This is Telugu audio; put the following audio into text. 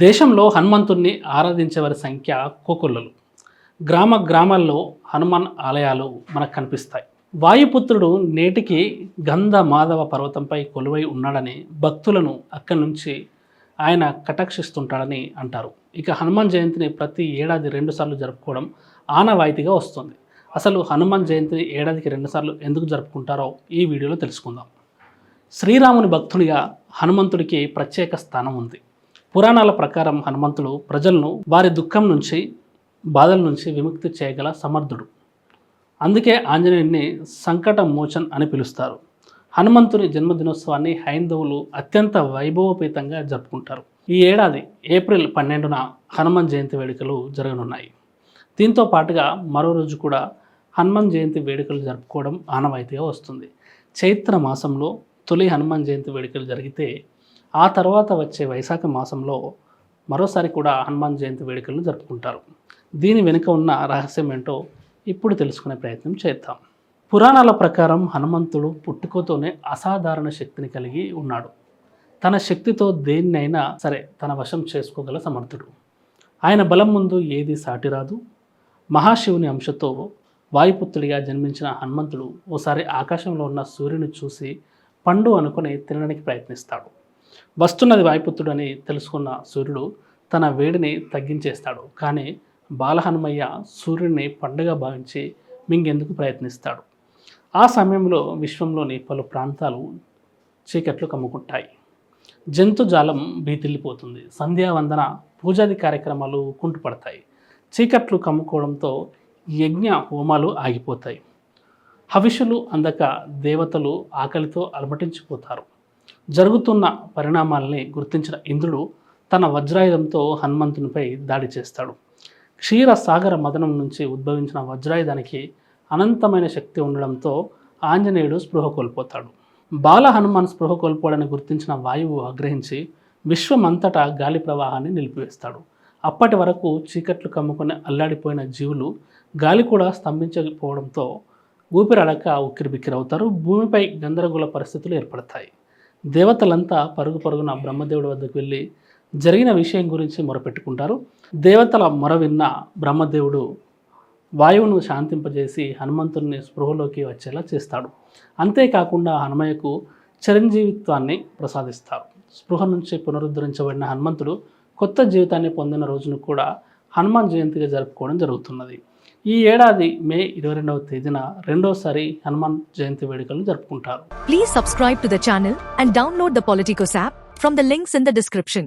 దేశంలో హనుమంతుణ్ణి ఆరాధించే వారి సంఖ్య కోకొల్లలు. గ్రామ గ్రామాల్లో హనుమాన్ ఆలయాలు మనకు కనిపిస్తాయి. వాయుపుత్రుడు నేటికి గంధ మాధవ పర్వతంపై కొలువై ఉన్నాడని, భక్తులను అక్కడి నుంచి ఆయన కటాక్షిస్తుంటాడని అంటారు. ఇక హనుమాన్ జయంతిని ప్రతి ఏడాది 2 సార్లు జరుపుకోవడం ఆనవాయితీగా వస్తుంది. అసలు హనుమాన్ జయంతిని ఏడాదికి 2 సార్లు ఎందుకు జరుపుకుంటారో ఈ వీడియోలో తెలుసుకుందాం. శ్రీరాముని భక్తునిగా హనుమంతుడికి ప్రత్యేక స్థానం ఉంది. పురాణాల ప్రకారం హనుమంతుడు ప్రజలను వారి దుఃఖం నుంచి, బాధల నుంచి విముక్తి చేయగల సమర్థుడు. అందుకే ఆంజనేయుడిని సంకట మోచన్ అని పిలుస్తారు. హనుమంతుని జన్మదినోత్సవాన్ని హైందవులు అత్యంత వైభవోపేతంగా జరుపుకుంటారు. ఈ ఏడాది ఏప్రిల్ 12న హనుమాన్ జయంతి వేడుకలు జరగనున్నాయి. దీంతో పాటుగా మరో రోజు కూడా హనుమాన్ జయంతి వేడుకలు జరుపుకోవడం ఆనవాయితీగా వస్తుంది. చైత్ర మాసంలో తొలి హనుమాన్ జయంతి వేడుకలు జరిగితే ఆ తర్వాత వచ్చే వైశాఖ మాసంలో మరోసారి కూడా హనుమాన్ జయంతి వేడుకలను జరుపుకుంటారు. దీని వెనుక ఉన్న రహస్యం ఏంటో ఇప్పుడు తెలుసుకునే ప్రయత్నం చేద్దాం. పురాణాల ప్రకారం హనుమంతుడు పుట్టుకతోనే అసాధారణ శక్తిని కలిగి ఉన్నాడు. తన శక్తితో దేన్నైనా సరే తన వశం చేసుకోగల సమర్థుడు. ఆయన బలం ముందు ఏది సాటిరాదు. మహాశివుని అంశతో వాయుపుత్రుడిగా జన్మించిన హనుమంతుడు ఓసారి ఆకాశంలో ఉన్న సూర్యుని చూసి పండు అనుకుని తినడానికి ప్రయత్నిస్తాడు. వస్తున్నది వాయుపుత్రుడు అని తెలుసుకున్న సూర్యుడు తన వేడిని తగ్గించేస్తాడు. కానీ బాలహనుమయ్య సూర్యుడిని పండుగ భావించి మింగేందుకు ప్రయత్నిస్తాడు. ఆ సమయంలో విశ్వంలోని పలు ప్రాంతాలు చీకట్లు కమ్ముకుంటాయి. జంతుజాలం భీతిల్లిపోతుంది. సంధ్యావందన పూజాది కార్యక్రమాలు కుంటుపడతాయి. చీకట్లు కమ్ముకోవడంతో యజ్ఞ హోమాలు ఆగిపోతాయి. హవిషులు అందక దేవతలు ఆకలితో అలమటించిపోతారు. జరుగుతున్న పరిణామాలని గుర్తించిన ఇంద్రుడు తన వజ్రాయుధంతో హనుమంతునిపై దాడి చేస్తాడు. క్షీరసాగర మదనం నుంచి ఉద్భవించిన వజ్రాయుధానికి అనంతమైన శక్తి ఉండడంతో ఆంజనేయుడు స్పృహ కోల్పోతాడు. బాల హనుమాన్ స్పృహ కోల్పోవడాన్ని గుర్తించిన వాయువు ఆగ్రహించి విశ్వమంతటా గాలి ప్రవాహాన్ని నిలిపివేస్తాడు. అప్పటి వరకు చీకట్లు కమ్ముకొని అల్లాడిపోయిన జీవులు గాలి కూడా స్తంభించకపోవడంతో ఊపిరాడక ఉక్కిరిబిక్కిరవుతారు. భూమిపై గందరగోళ పరిస్థితులు ఏర్పడతాయి. దేవతలంతా పరుగు పరుగున బ్రహ్మదేవుడి వద్దకు వెళ్ళి జరిగిన విషయం గురించి మొరపెట్టుకుంటారు. దేవతల మొర విన్న బ్రహ్మదేవుడు వాయువును శాంతింపజేసి హనుమంతుడిని స్పృహలోకి వచ్చేలా చేస్తాడు. అంతేకాకుండా హనుమయ్యకు చిరంజీవిత్వాన్ని ప్రసాదిస్తారు. స్పృహ నుంచి పునరుద్ధరించబడిన హనుమంతుడు కొత్త జీవితాన్ని పొందిన రోజును కూడా హనుమాన్ జయంతిగా జరుపుకోవడం జరుగుతున్నది. ఈ ఏడాది మే 22వ తేదీన రెండోసారి హనుమాన్ జయంతి వేడుకలను జరుపుకుంటారు. Please subscribe to the channel and download the Politicos app from the links in the description.